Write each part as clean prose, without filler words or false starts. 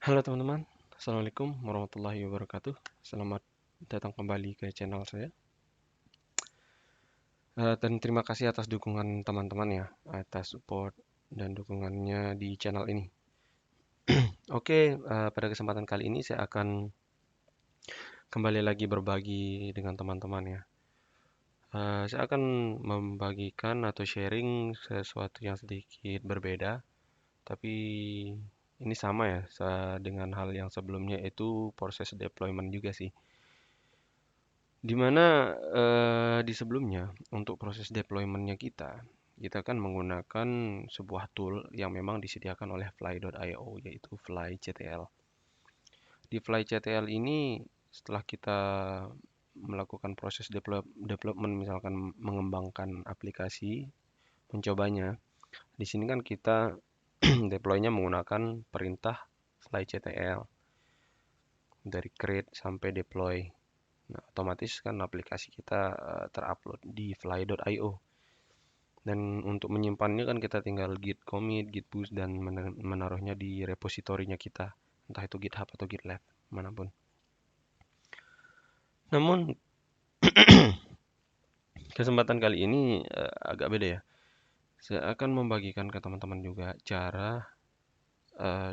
Halo teman-teman, Assalamualaikum warahmatullahi wabarakatuh. Selamat datang kembali ke channel saya. Dan terima kasih atas dukungan teman-teman ya, atas support dan dukungannya di channel ini. Oke, pada kesempatan kali ini saya akan kembali lagi berbagi dengan teman-teman ya. Saya akan membagikan atau sharing sesuatu yang sedikit berbeda, tapi ini sama ya dengan hal yang sebelumnya, yaitu proses deployment juga sih. Dimana di sebelumnya untuk proses deploymentnya kita kan menggunakan sebuah tool yang memang disediakan oleh Fly.io, yaitu FlyCTL. Di FlyCTL ini setelah kita melakukan proses development, misalkan mengembangkan aplikasi, mencobanya, di sini kan kita deploynya menggunakan perintah FlyCTL dari create sampai deploy. Nah, otomatis kan aplikasi kita terupload di fly.io. Dan untuk menyimpannya kan kita tinggal git commit, git push, dan menaruhnya di repositorinya kita. Entah itu GitHub atau GitLab, manapun. Namun, kesempatan kali ini agak beda ya. Saya akan membagikan ke teman-teman juga cara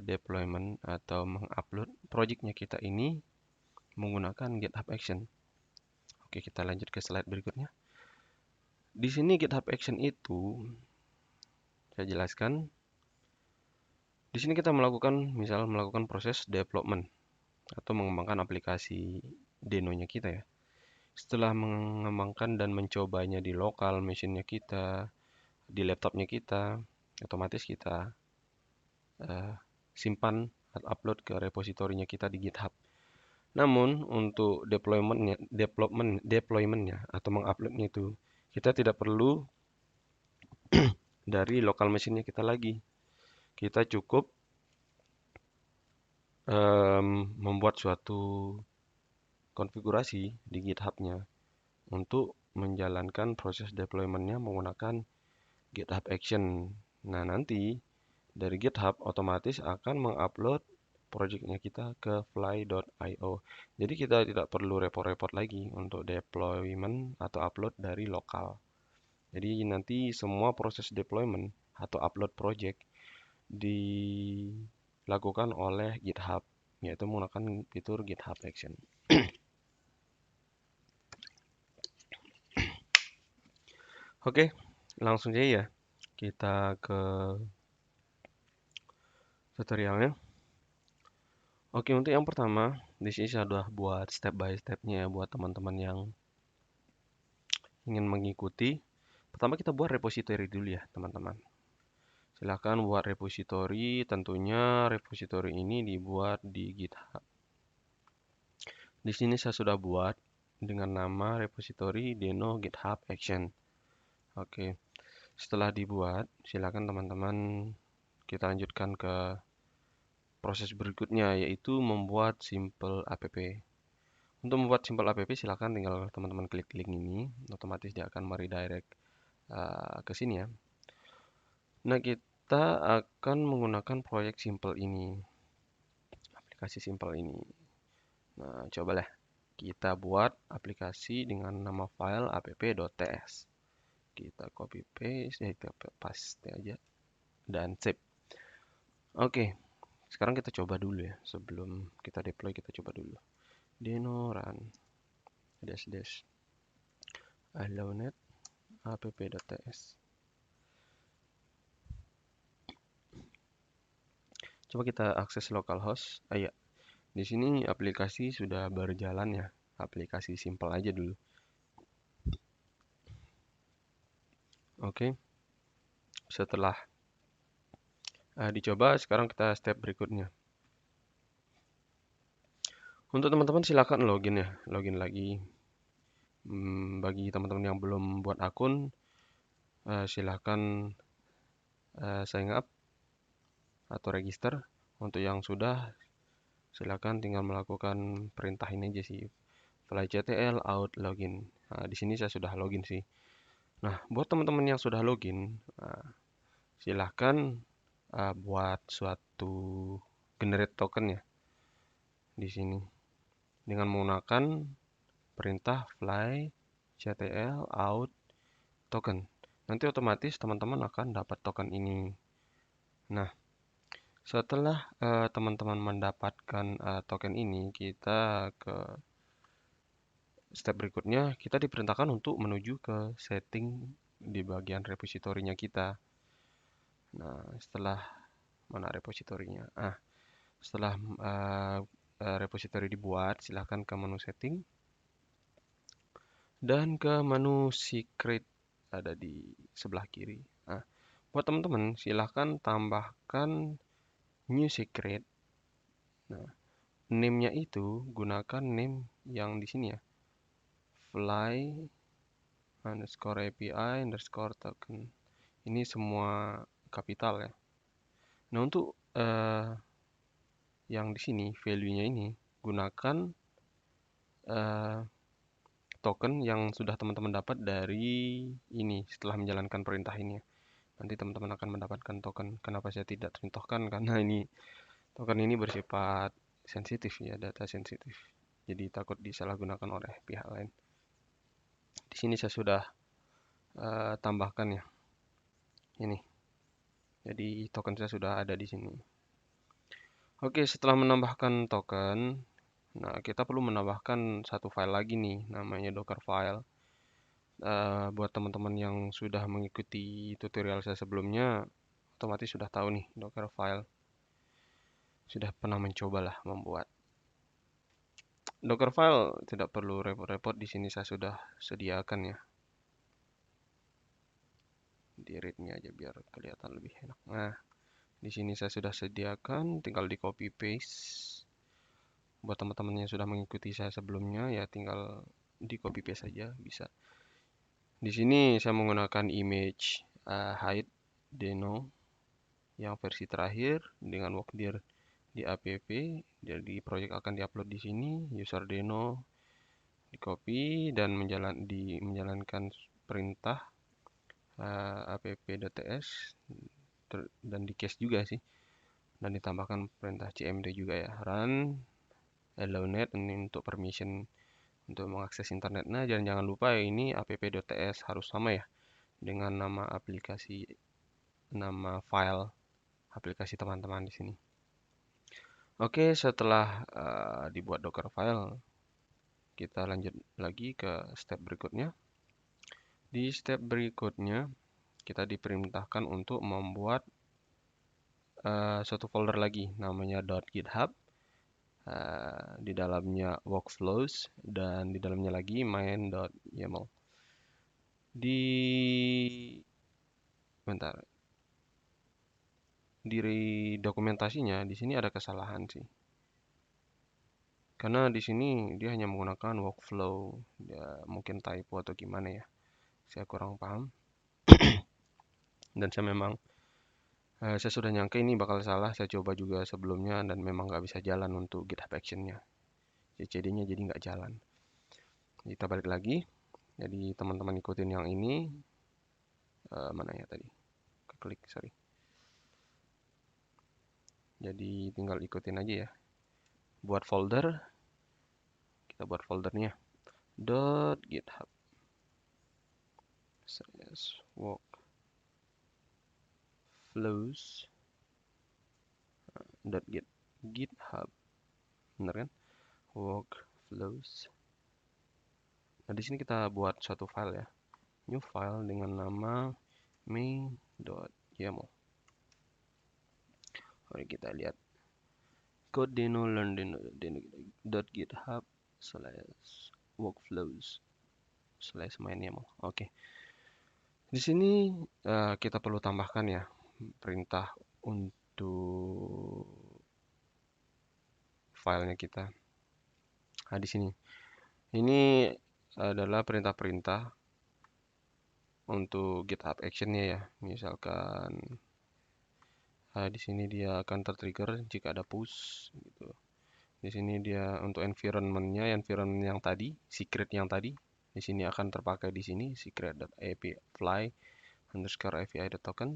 deployment atau mengupload projectnya kita ini menggunakan GitHub Action. Oke, kita lanjut ke slide berikutnya. Di sini GitHub Action itu, saya jelaskan, di sini kita melakukan proses development atau mengembangkan aplikasi Deno-nya kita ya. Setelah mengembangkan dan mencobanya di lokal machine-nya kita, di laptopnya kita, otomatis kita simpan atau upload ke repositorinya kita di GitHub. Namun untuk deploymentnya atau menguploadnya itu kita tidak perlu dari lokal machine-nya kita lagi. Kita cukup membuat suatu konfigurasi di GitHub-nya untuk menjalankan proses deployment-nya menggunakan GitHub Action. Nah, nanti dari GitHub otomatis akan mengupload project-nya kita ke fly.io. Jadi kita tidak perlu repot-repot lagi untuk deployment atau upload dari lokal. Jadi nanti semua proses deployment atau upload project dilakukan oleh GitHub, yaitu menggunakan fitur GitHub Action. Oke, langsung saja ya kita ke tutorialnya. Oke, untuk yang pertama, di sini saya sudah buat step by step-nya buat teman-teman yang ingin mengikuti. Pertama kita buat repository dulu ya, teman-teman. Silahkan buat repository, tentunya repository ini dibuat di GitHub. Di sini saya sudah buat dengan nama repository Deno GitHub Action. Oke, setelah dibuat, silakan teman-teman kita lanjutkan ke proses berikutnya, yaitu membuat simple app. Untuk membuat simple app, silakan tinggal teman-teman klik link ini, otomatis dia akan meredirect ke sini ya. Nah, kita akan menggunakan proyek simple ini, aplikasi simple ini. Nah, cobalah kita buat aplikasi dengan nama file app.ts. Kita copy paste, kita paste aja dan save. Oke, sekarang kita coba dulu ya. Sebelum kita deploy, kita coba dulu. Deno run dash allonet app.ts. Coba kita akses localhost. Ya, di sini aplikasi sudah berjalan ya. Aplikasi simple aja dulu. Oke. Setelah dicoba, sekarang kita step berikutnya. Untuk teman-teman silakan login ya, login lagi. Bagi teman-teman yang belum buat akun, silakan sign up atau register. Untuk yang sudah, silakan tinggal melakukan perintah ini aja sih. flyctl out login. Nah, di sini saya sudah login sih. Nah, buat teman-teman yang sudah login, silahkan buat suatu generate token ya di sini dengan menggunakan perintah fly ctl out token. Nanti otomatis teman-teman akan dapat token ini. Nah, setelah teman-teman mendapatkan token ini, kita ke step berikutnya. Kita diperintahkan untuk menuju ke setting di bagian repositorinya kita. Nah, setelah mana repositorinya? Setelah repositori dibuat, silahkan ke menu setting dan ke menu secret ada di sebelah kiri. Nah, buat teman-teman silahkan tambahkan new secret. Nah, name-nya itu gunakan name yang di sini ya. Fly underscore API underscore token. Ini semua kapital ya. Nah, untuk yang di sini value-nya ini gunakan token yang sudah teman-teman dapat dari ini setelah menjalankan perintah ini. Nanti teman-teman akan mendapatkan token. Kenapa saya tidak contohkan? Karena ini token ini bersifat sensitif ya, data sensitif. Jadi takut disalahgunakan oleh pihak lain. Di sini saya sudah tambahkan ya. Ini. Jadi token saya sudah ada di sini. Oke, setelah menambahkan token, nah kita perlu menambahkan satu file lagi nih, namanya docker file. Buat teman-teman yang sudah mengikuti tutorial saya sebelumnya, otomatis sudah tahu nih docker file. Sudah pernah mencoba lah membuat. Docker file tidak perlu repot-repot, di sini saya sudah sediakan ya. Di read-nya aja biar kelihatan lebih enak. Nah, di sini saya sudah sediakan, tinggal di copy paste. Buat teman-teman yang sudah mengikuti saya sebelumnya ya tinggal di copy paste saja bisa. Di sini saya menggunakan image hide deno yang versi terakhir dengan walkdir di app. Jadi project akan diupload di sini, user deno di copy dan menjalankan perintah app.ts dan di case juga sih, dan ditambahkan perintah cmd juga ya, run allownet ini untuk permission untuk mengakses internet. Nah, jangan lupa ini app.ts harus sama ya dengan nama aplikasi, nama file aplikasi teman-teman di sini. Oke, setelah dibuat docker file, kita lanjut lagi ke step berikutnya. Di step berikutnya, kita diperintahkan untuk membuat suatu folder lagi, namanya .github. Di dalamnya workflows dan di dalamnya lagi main.yaml. Di dokumentasinya di sini ada kesalahan sih. Karena di sini dia hanya menggunakan workflow, ya mungkin typo atau gimana ya. Saya kurang paham. Dan saya sudah nyangka ini bakal salah. Saya coba juga sebelumnya dan memang nggak bisa jalan untuk GitHub Action-nya. CCD-nya jadi nggak jalan. Kita balik lagi. Jadi teman-teman ikutin yang ini. Mana ya tadi? Klik, sorry. Jadi tinggal ikutin aja ya. Buat folder. Kita buat foldernya. .github. Workflows. .github. Bener kan? Workflows. Nah, di sini kita buat suatu file ya. New file dengan nama main.yaml. Mari kita lihat. Code deno learn deno.github /workflows /main.yaml. Oke. Di sini kita perlu tambahkan ya perintah untuk filenya kita. Nah, di sini. Ini adalah perintah-perintah untuk GitHub Action-nya ya. Misalkan di sini dia akan tertrigger jika ada push gitu. Di sini dia untuk environment-nya, environment yang tadi, secret yang tadi, di sini akan terpakai di sini secret.api fly _api.token.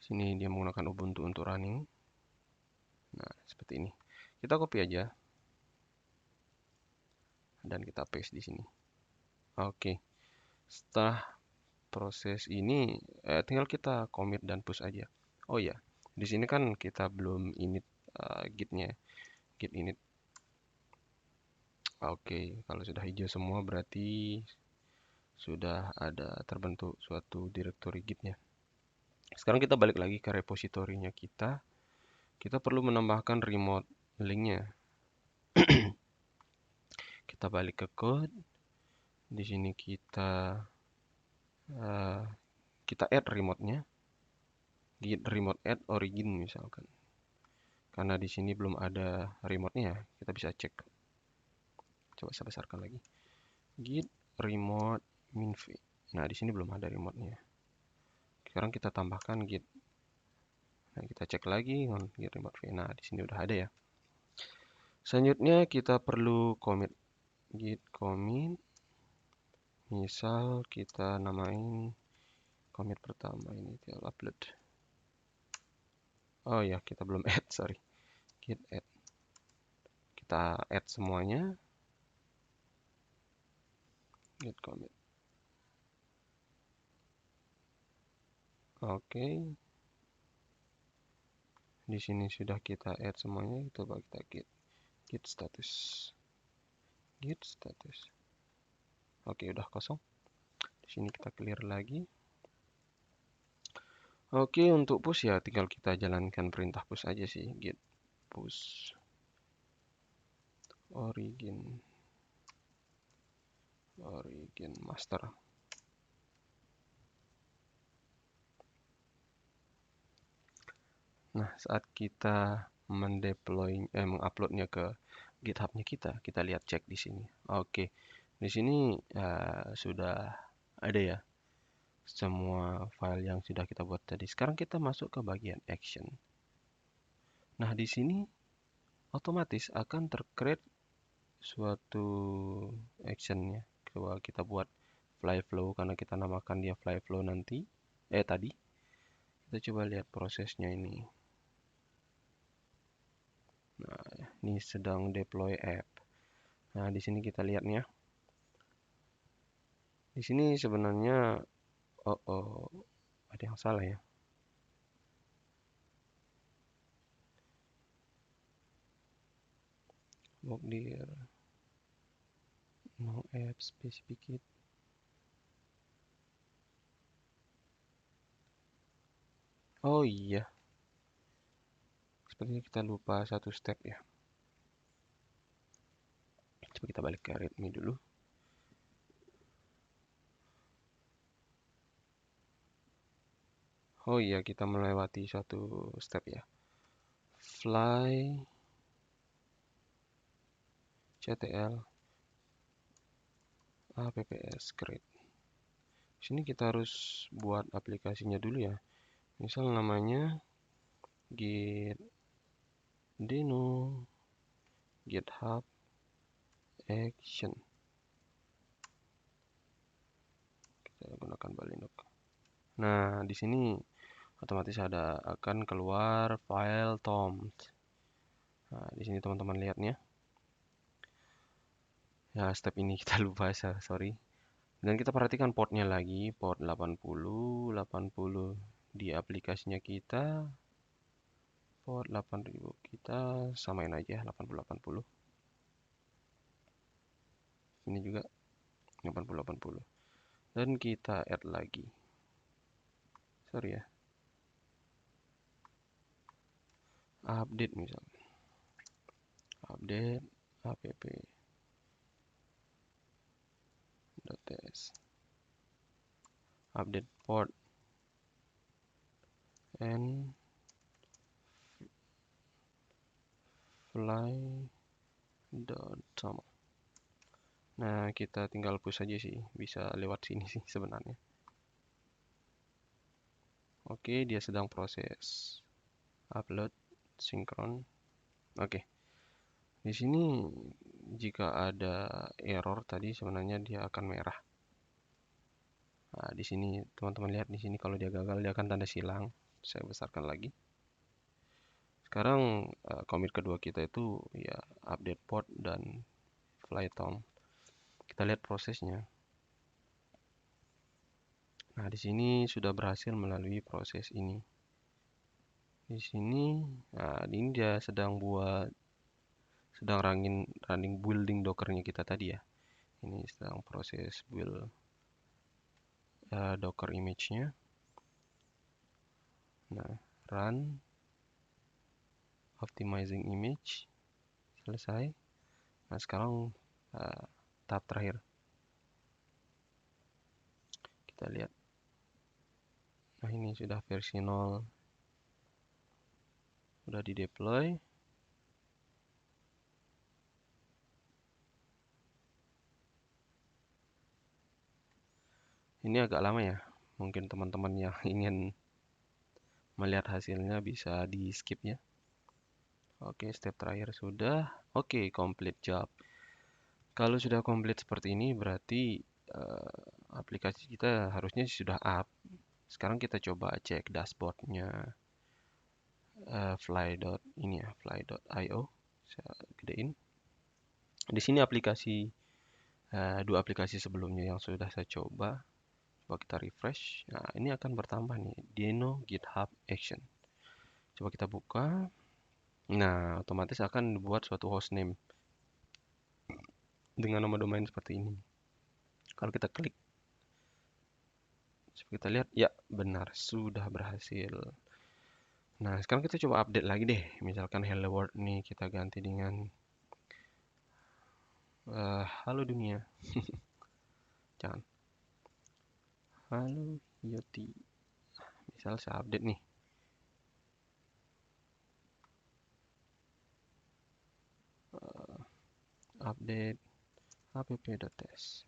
Sini dia menggunakan Ubuntu untuk running. Nah, seperti ini. Kita copy aja dan kita paste di sini. Oke. Setelah proses ini tinggal kita commit dan push aja. Oh ya, di sini kan kita belum init gitnya, git init. Oke, kalau sudah hijau semua berarti sudah ada terbentuk suatu directory gitnya. Sekarang kita balik lagi ke repositorinya kita. Kita perlu menambahkan remote linknya. Kita balik ke code. Di sini uh, kita add remote-nya. Git remote add origin misalkan. Karena di sini belum ada remote-nya, kita bisa cek. Coba saya besarkan lagi. Git remote minv. Nah, di sini belum ada remote-nya. Sekarang kita tambahkan git. Nah, kita cek lagi git remote v. Nah, di sini udah ada ya. Selanjutnya kita perlu commit. Git commit. Misal kita namain commit pertama ini tinggal upload. Oh ya, kita belum add, sorry. Git add. Kita add semuanya. Git commit. Oke. Di sini sudah kita add semuanya, coba kita git status. Git status. Oke, udah kosong. Di sini kita clear lagi. Oke, untuk push ya tinggal kita jalankan perintah push aja sih. Git push origin master. Nah, saat kita menguploadnya ke GitHub-nya kita lihat cek di sini. Oke, di sini sudah ada ya semua file yang sudah kita buat tadi. Sekarang kita masuk ke bagian action. Nah, di sini otomatis akan tercreate suatu actionnya. Coba kita buat fly flow karena kita namakan dia fly flow nanti. Tadi. Kita coba lihat prosesnya ini. Nah, ini sedang deploy app. Nah, di sini kita lihatnya. Di sini sebenarnya ada yang salah ya. Work dir no app specific. Oh iya. Sepertinya kita lupa satu step ya. Coba kita balik ke readme dulu. Oh iya, kita melewati satu step ya. Fly ctl apps create. Sini kita harus buat aplikasinya dulu ya. Misal namanya git deno github action. Kita gunakan Balinok. Nah, di sini otomatis akan keluar file tomp. Nah, di sini teman-teman lihatnya. Ya, step ini kita lupa, sorry. Dan kita perhatikan portnya lagi, port 80 di aplikasinya kita. Port 8000 kita samain aja 80. Ini juga 80. Dan kita add lagi. Sorry ya. Update misalnya. Update app.ts. Update port and fly.tom. Nah, kita tinggal push aja sih, bisa lewat sini sih sebenarnya. Oke, dia sedang proses upload sinkron. Oke. Di sini jika ada error tadi sebenarnya dia akan merah. Nah, di sini teman-teman lihat di sini kalau dia gagal dia akan tanda silang. Saya besarkan lagi. Sekarang commit kedua kita itu ya update port dan flytom. Kita lihat prosesnya. Nah, di sini sudah berhasil melalui proses ini. Di sini, nah ini dia sedang running building dockernya kita tadi ya. Ini sedang proses build docker image-nya. Nah, run optimizing image selesai. Nah, sekarang tahap terakhir. Kita lihat. Nah, ini sudah versi 0. Sudah di deploy. Ini agak lama ya. Mungkin teman-teman yang ingin melihat hasilnya bisa di skip ya. Oke, step terakhir sudah. Oke, complete job. Kalau sudah complete seperti ini berarti aplikasi kita harusnya sudah up. Sekarang kita coba cek dashboardnya fly.io. Saya gedein. Di sini dua aplikasi sebelumnya yang sudah saya coba. Coba kita refresh. Nah, ini akan bertambah nih, Deno GitHub Action. Coba kita buka. Nah, otomatis akan dibuat suatu hostname dengan nama domain seperti ini. Kalau kita klik, coba kita lihat, ya benar, sudah berhasil. Nah, sekarang kita coba update lagi deh. Misalkan hello world nih kita ganti dengan halo dunia. Jangan. Halo Yoti. Misal saya update nih. Update app.test.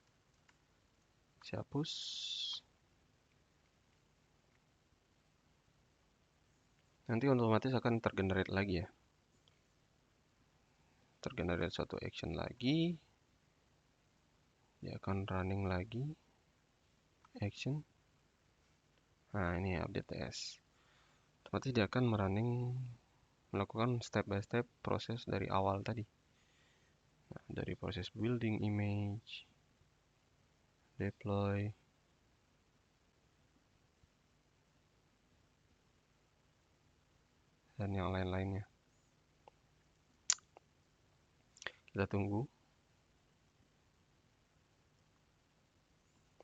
Saya hapus. Nanti otomatis akan tergenerate lagi ya. Tergenerate suatu action lagi. Dia akan running lagi. Action. Nah, ini update TS. Otomatis dia akan melakukan step by step proses dari awal tadi. Nah, dari proses building image, deploy, dan yang lain-lainnya. Kita tunggu.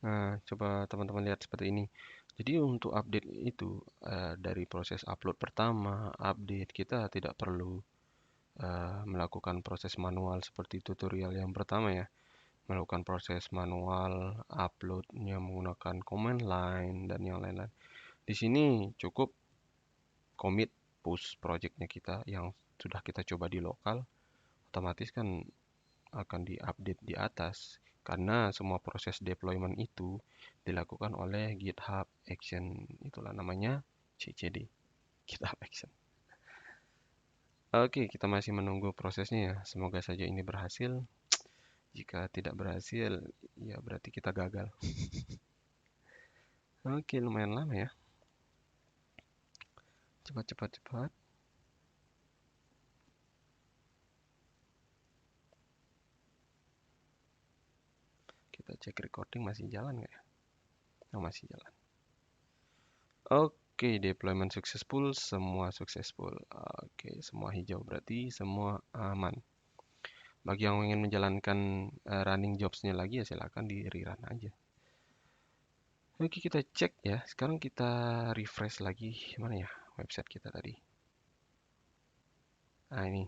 Nah, coba teman-teman lihat seperti ini. Jadi untuk update itu dari proses upload pertama, update kita tidak perlu melakukan proses manual seperti tutorial yang pertama ya. Melakukan proses manual, uploadnya menggunakan command line dan yang lain-lain. Di sini cukup commit push projectnya kita yang sudah kita coba di lokal, otomatis kan akan diupdate di atas karena semua proses deployment itu dilakukan oleh GitHub Action. Itulah namanya CCD, GitHub Action. Oke, kita masih menunggu prosesnya ya. Semoga saja ini berhasil. Jika tidak berhasil, ya berarti kita gagal. Oke, lumayan lama ya. Cepat. Kita cek recording masih jalan nggak ya? Oh, masih jalan. Oke, deployment successful, semua successful. Oke, semua hijau berarti semua aman. Bagi yang ingin menjalankan running jobsnya lagi ya silakan di rerun aja. Oke, kita cek ya. Sekarang kita refresh lagi. Mana ya website kita tadi? Nah, ini.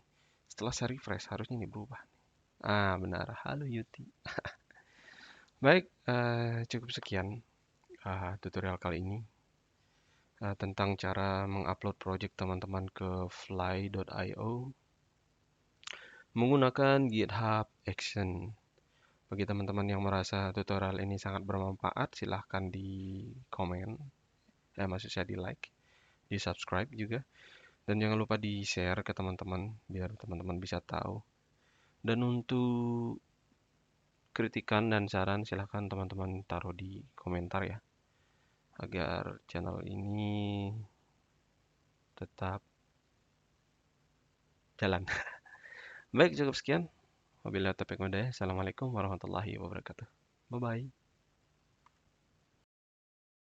Setelah saya refresh harusnya ini berubah. Benar. Halo Yuti. Baik, cukup sekian tutorial kali ini tentang cara mengupload project teman-teman ke fly.io menggunakan GitHub Action. Bagi teman-teman yang merasa tutorial ini sangat bermanfaat, silahkan di komen, maksud saya di like, di subscribe juga, dan jangan lupa di share ke teman-teman biar teman-teman bisa tahu. Dan untuk kritikan dan saran silahkan teman-teman taruh di komentar ya, agar channel ini tetap jalan. Baik, cukup sekian. Wabillahi taufiq wal hidayah. Assalamualaikum warahmatullahi wabarakatuh. Bye bye.